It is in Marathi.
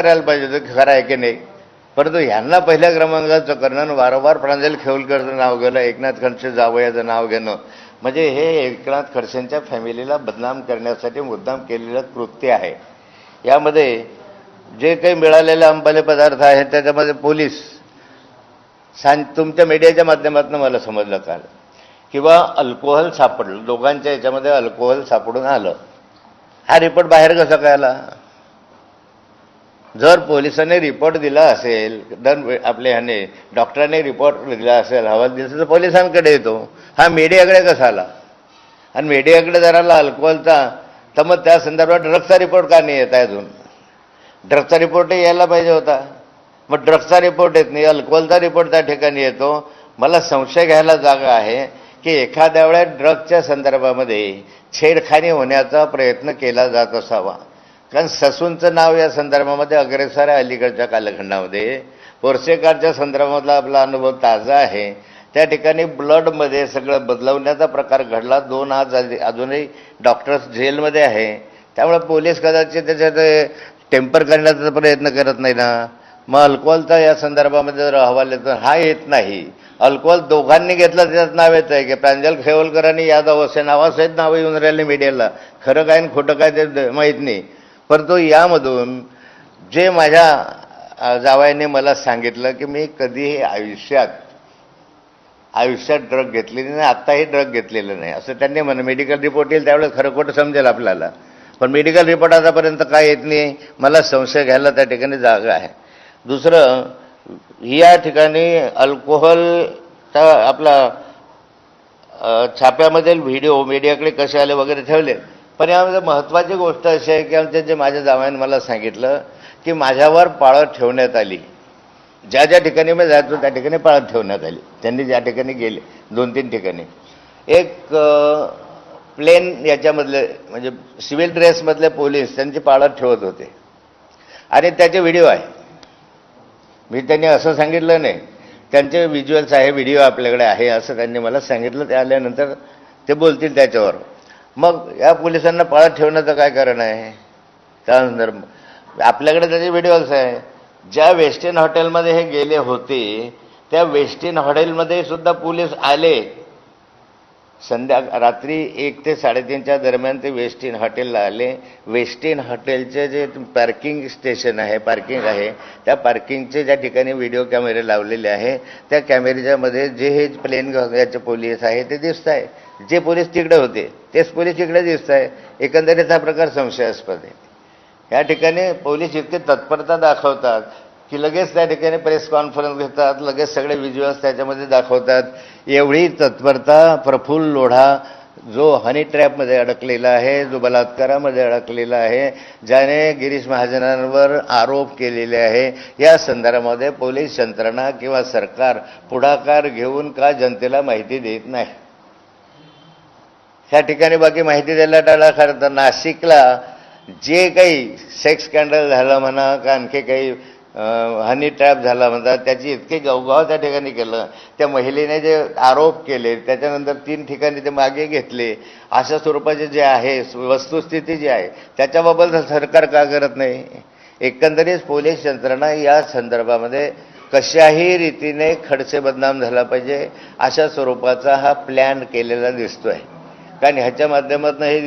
करायला पाहिजे होतं की खरं आहे की नाही. परंतु ह्यांना पहिल्या क्रमांकाचं करणं, वारंवार प्रांजल खेवलकरचं नाव घेणं, एकनाथ खडसे जावयाचं नाव घेणं, म्हणजे हे एकनाथ खडसेंच्या फॅमिलीला बदनाम करण्यासाठी मुद्दाम केलेलं कृत्य आहे. यामध्ये जे काही मिळालेले अंबाले पदार्थ आहेत त्याच्यामध्ये पोलीस तुमच्या मीडियाच्या माध्यमातून मला समजलं काल किंवा अल्कोहोल सापडलं, दोघांच्या याच्यामध्ये अल्कोहोल सापडून आलं. हा रिपोर्ट बाहेर कसा काय आला? जर पोलिसांनी रिपोर्ट दिला असेल, आपले ह्याने डॉक्टरांनी रिपोर्ट दिला असेल, अहवाल दिला तर पोलिसांकडे येतो. हा मीडियाकडे कसा आला? आणि मीडियाकडे जर आला अल्कोहोलचा, तर मग त्या संदर्भात ड्रग्सचा रिपोर्ट का नाही येत आहे अजून? ड्रग्सचा रिपोर्टही यायला पाहिजे होता. मग ड्रग्सचा रिपोर्ट येत नाही, अल्कोहोलचा रिपोर्ट त्या ठिकाणी येतो. मला संशय घ्यायला जागा आहे की एखाद्या वेळेस ड्रग्सच्या संदर्भामध्ये छेडखानी होण्याचा प्रयत्न केला जात असावा. कारण ससूनचं नाव या संदर्भामध्ये अग्रेसर आहे. अलीकडच्या कालखंडामध्ये पोर्सेकारच्या संदर्भातला आपला अनुभव ताजा आहे. त्या ठिकाणी ब्लडमध्ये सगळं बदलवण्याचा प्रकार घडला. 2 आज अजूनही डॉक्टर्स जेलमध्ये आहे. त्यामुळे पोलीस कदाचित त्याच्यात टेम्पर करण्याचा प्रयत्न करत नाही ना. मग अल्कोहोलचा या संदर्भामध्ये जर अहवाल येतो, हा येत नाही. अल्कोहोल दोघांनी घेतलं त्याच्यात नाव येतं आहे की प्रांजल खेवलकरांनी यादव असे नावासहित नावं येऊन राहिले मीडियाला. खरं काय आणि खोटं काय ते माहीत नाही. परंतु यामधून जे माझ्या जावयाने मला सांगितलं की मी कधीही आयुष्यात ड्रग घेतलेली नाही, आत्ताही ड्रग घेतलेलं नाही असं त्यांनी म्हणलं. मेडिकल रिपोर्ट येईल त्यावेळेस खरं खोटं समजेल आपल्याला. पण मेडिकल रिपोर्ट आतापर्यंत काय येत नाही. मला संशय घ्यायला त्या ठिकाणी जागा आहे. दुसरं, या ठिकाणी अल्कोहोलचा आपला छाप्यामधील व्हिडिओ मीडियाकडे कसे आले वगैरे ठेवले. पण यामध्ये महत्त्वाची गोष्ट अशी आहे की आमच्या जे माझ्या जावयाने मला सांगितलं की माझ्यावर पाळत ठेवण्यात आली. ज्या ज्या ठिकाणी मी जायचो त्या ठिकाणी पाळत ठेवण्यात आली. त्यांनी ज्या ठिकाणी गेले 2-3 ठिकाणी, एक प्लेन याच्यामधले म्हणजे सिव्हिल ड्रेसमधले पोलीस त्यांची पाळत ठेवत होते आणि त्याचे व्हिडिओ आहे. मी त्यांनी असं सांगितलं नाही, त्यांचे व्हिज्युअल्स आहे, व्हिडिओ आपल्याकडे आहे असं त्यांनी मला सांगितलं. ते आल्यानंतर ते बोलतील त्याच्यावर. मग या पोलिसांना पाळत ठेवण्याचं काय कारण आहे? त्यानंतर आपल्याकडे त्याचे व्हिडिओज आहे. ज्या वेस्टिन हॉटेलमध्ये हे गेले होते त्या वेस्टिन हॉटेलमध्ये सुद्धा पोलीस आले. रात्री 1 ते 3:30च्या दरम्यान ते वेस्टिन हॉटेलला आले. वेस्टिन हॉटेलचे जे पार्किंग स्टेशन आहे, पार्किंग आहे, त्या पार्किंगचे ज्या ठिकाणी व्हिडिओ कॅमेरे लावलेले आहे त्या कॅमेऱ्यामध्ये जे हे प्लेन याचे पोलीस आहे ते दिसत आहे. जे पोलीस तिकडे होते तेच पोलीस इकडे दिसत आहे. एकंदरीत हा प्रकार संशयास्पद आहे. या ठिकाणी पोलीस इतके तत्परता दाखवतात की लगेच त्या ठिकाणी प्रेस कॉन्फरन्स घेतात, लगेच सगळे व्हिज्युअल्स त्याच्यामध्ये दाखवतात. एवढी तत्परता प्रफुल्ल लोढा जो हनी ट्रॅपमध्ये अडकलेला आहे, जो बलात्कारामध्ये अडकलेला आहे, ज्याने गिरीश महाजनांवर आरोप केलेले आहे, या संदर्भामध्ये पोलीस यंत्रणा किंवा सरकार पुढाकार घेऊन का जनतेला माहिती देत नाही? ह्या ठिकाणी बाकी माहिती द्यायला टाळा. खरं तर नाशिकला जे काही सेक्स स्कॅन्डल झालं म्हणा का आणखी काही हनी ट्रॅप झाला म्हणतात त्याची इतके गवगाव त्या ठिकाणी केलं. त्या महिलेने जे आरोप केले त्याच्यानंतर 3 ठिकाणी ते मागे घेतले. अशा स्वरूपाचे जे आहे वस्तुस्थिती जी आहे त्याच्याबाबत सरकार का करत नाही? एकंदरीत पोलीस यंत्रणा या संदर्भामध्ये कशाही रीतीने खडसे बदनाम झाला पाहिजे अशा स्वरूपाचा हा प्लॅन केलेला दिसतोय. कारण ह्याच्या माध्यमातून हे